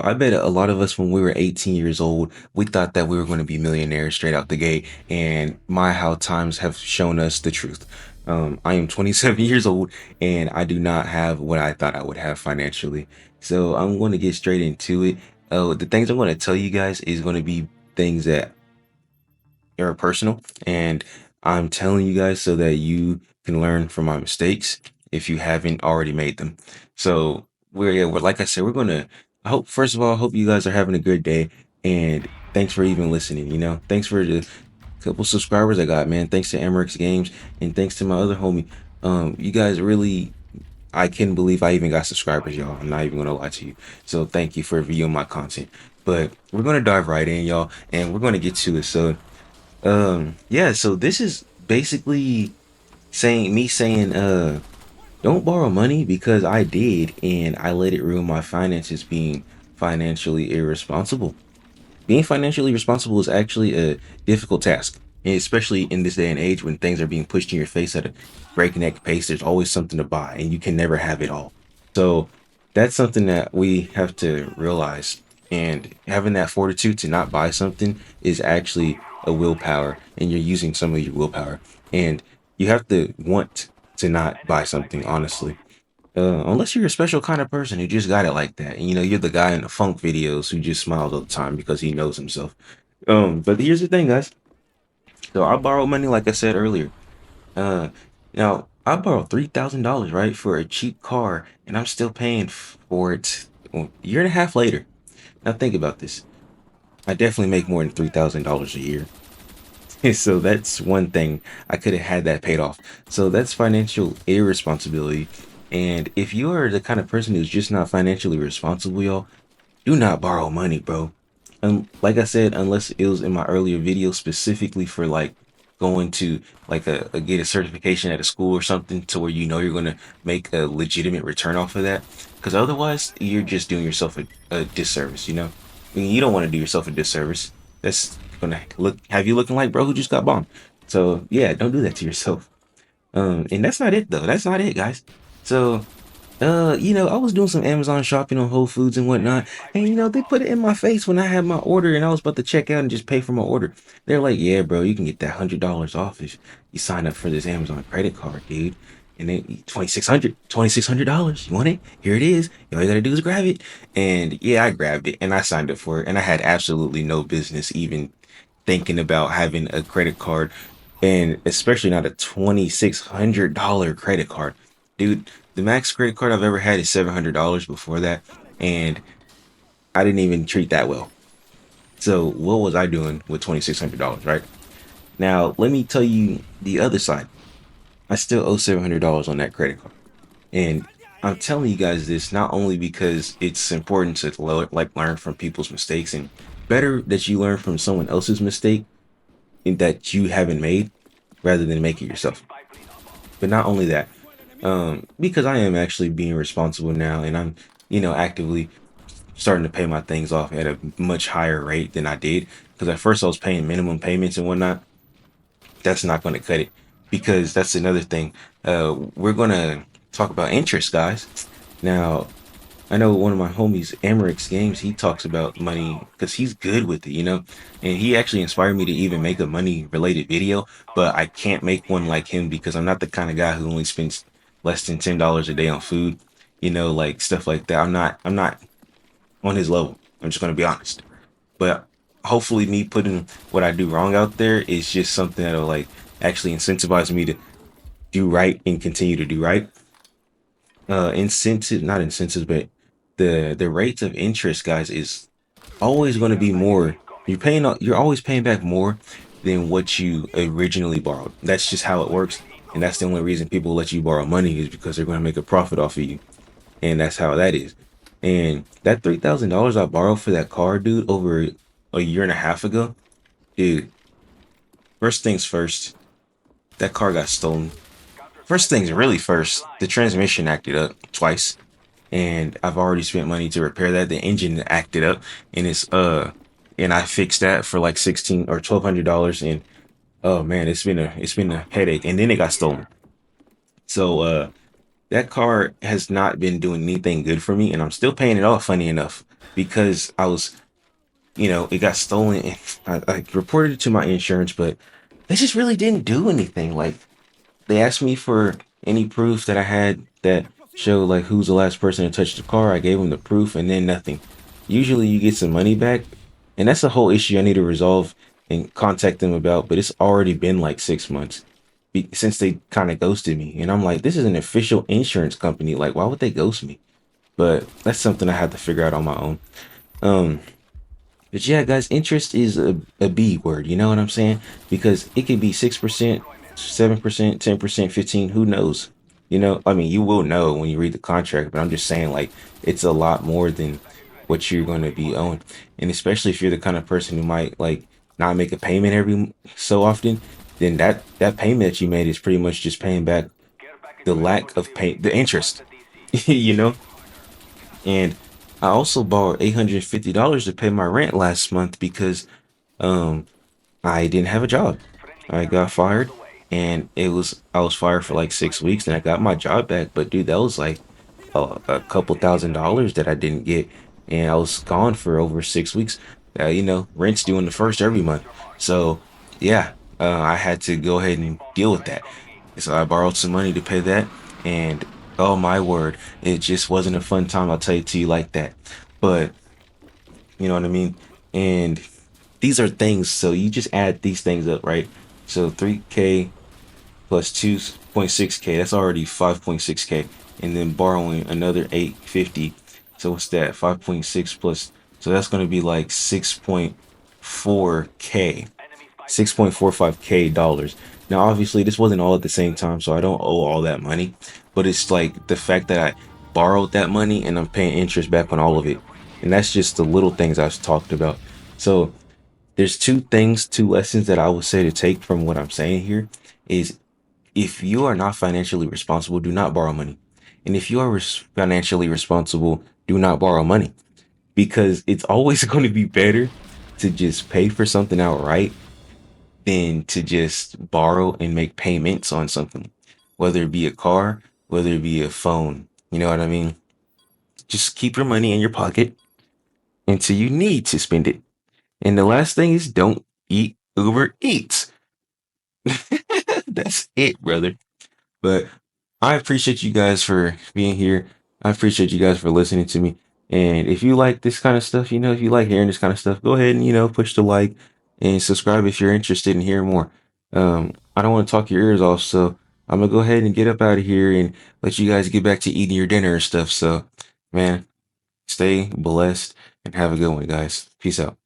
I bet a lot of us when we were 18 years old, we thought that we were going to be millionaires straight out the gate. And my how times have shown us the truth. I am 27 years old and I do not have what I thought I would have financially. So I'm going to get straight into it. The things I'm going to tell you guys is going to be things that are personal, and I'm telling you guys so that you can learn from my mistakes if you haven't already made them. So we're like I said, we're gonna. I hope first of all, I hope you guys are having a good day, and thanks for even listening. Thanks for the couple subscribers I got, man. Thanks to Emirates Games, and thanks to my other homie. You guys really. I can't believe I even got subscribers, y'all. I'm not even gonna lie to you. So thank you for viewing my content. But we're gonna dive right in, y'all, and we're gonna get to it. So yeah, so this is basically saying, don't borrow money because I did and I let it ruin my finances being financially irresponsible. Being financially responsible is actually a difficult task, and especially in this day and age when things are being pushed in your face at a breakneck pace. There's always something to buy, and you can never have it all. So that's something that we have to realize. And having that fortitude to not buy something is actually a willpower, and you're using some of your willpower. And you have to want to not buy something, honestly. Unless you're a special kind of person who just got it like that. And you're the guy in the funk videos who just smiles all the time because he knows himself. But here's the thing, guys. So I borrowed money, like I said earlier. Uh, Now I borrowed $3,000, right, for a cheap car, and I'm still paying for it a year and a half later. Now think about this. I definitely make more than $3,000 a year. So that's one thing. I could have had that paid off. So that's financial irresponsibility. And if you are the kind of person who's just not financially responsible, y'all, do not borrow money, bro. And like I said, unless it was in my earlier video specifically for like going to like a get a certification at a school or something to where you're going to make a legitimate return off of that. Because otherwise, you're just doing yourself a disservice, you know? I mean, you don't want to do yourself a disservice. That's gonna have you looking like bro who just got bombed. So yeah, don't do that to yourself. And that's not it though. That's not it, guys. So I was doing some Amazon shopping on Whole Foods and whatnot, and they put it in my face when I had my order and I was about to check out and just pay for my order. They're like, "Yeah, bro, you can get that $100 off if you sign up for this Amazon credit card, dude." And then $2,600. You want it? Here it is. All you gotta do is grab it. And yeah, I grabbed it and I signed up for it, and I had absolutely no business even thinking about having a credit card, and especially not a $2,600 credit card. Dude, the max credit card I've ever had is $700 before that, and I didn't even treat that well. So what was I doing with $2,600, right? Now, let me tell you the other side. I still owe $700 on that credit card. And I'm telling you guys this not only because it's important to learn from people's mistakes, and better that you learn from someone else's mistake that you haven't made rather than make it yourself. But not only that, because I am actually being responsible now, and I'm, actively starting to pay my things off at a much higher rate than I did. Because at first I was paying minimum payments and whatnot. That's not going to cut it, because that's another thing. We're going to talk about interest, guys. Now, I know one of my homies, Emirates Games, he talks about money because he's good with it. And he actually inspired me to even make a money related video, but I can't make one like him because I'm not the kind of guy who only spends less than $10 a day on food, like stuff like that. I'm not on his level. I'm just going to be honest. But hopefully me putting what I do wrong out there is just something that'll like actually incentivize me to do right and continue to do right. Incentive, not incentives, but the rates of interest, guys, is always going to be more. You're always paying back more than what you originally borrowed. That's just how it works. And that's the only reason people let you borrow money, is because they're going to make a profit off of you. And that's how that is. And that $3,000 I borrowed for that car, dude, over a year and a half ago, dude, first things first, that car got stolen. First things really first, the transmission acted up twice, and I've already spent money to repair that. The engine acted up, and and I fixed that for like 16 or $1,200, and oh man, it's been a headache. And then it got stolen. So that car has not been doing anything good for me, and I'm still paying it off. Funny enough, because I was, it got stolen. And I reported it to my insurance, but they just really didn't do anything. Like, they asked me for any proof that I had that showed like who's the last person to touch the car. I gave them the proof and then nothing. Usually you get some money back, and that's a whole issue I need to resolve and contact them about. But it's already been like 6 months since they kind of ghosted me, and I'm like, this is an official insurance company. Like, why would they ghost me? But that's something I have to figure out on my own. Um, but yeah, guys, interest is a B word. You know what I'm saying? Because it could be 6%, 7%, 10%, 15. Who knows? I mean, you will know when you read the contract. But I'm just saying, like, it's a lot more than what you're going to be owing, and especially if you're the kind of person who might like not make a payment every so often, then that payment that you made is pretty much just paying back the lack of the interest. you know. And I also borrowed $850 to pay my rent last month because um I didn't have a job. I got fired, and I was fired for like 6 weeks, and I got my job back. But dude, that was like a couple $1,000s that I didn't get, and I was gone for over 6 weeks. Rent's due on the first every month, so yeah, I had to go ahead and deal with that. So I borrowed some money to pay that, and oh my word, it just wasn't a fun time. I'll tell it to you like that. But you know what I mean? And these are things, so you just add these things up, right? So 3K plus 2.6K, that's already 5.6K. And then borrowing another 850. So what's that? 5.6 plus, so that's going to be like 6.4K, 6.45K dollars. Now, obviously, this wasn't all at the same time, so I don't owe all that money. But it's like the fact that I borrowed that money and I'm paying interest back on all of it. And that's just the little things I've talked about. So there's two lessons that I would say to take from what I'm saying here is, if you are not financially responsible, do not borrow money. And if you are financially responsible, do not borrow money, because it's always going to be better to just pay for something outright than to just borrow and make payments on something, whether it be a car, whether it be a phone. You know what I mean? Just keep your money in your pocket until you need to spend it. And the last thing is, don't eat Uber Eats. That's it, brother. But I appreciate you guys for being here. I appreciate you guys for listening to me. And if you like this kind of stuff, if you like hearing this kind of stuff, go ahead and, push the like and subscribe if you're interested in hearing more. I don't want to talk your ears off, so I'm gonna go ahead and get up out of here and let you guys get back to eating your dinner and stuff. So, man, stay blessed and have a good one, guys. Peace out.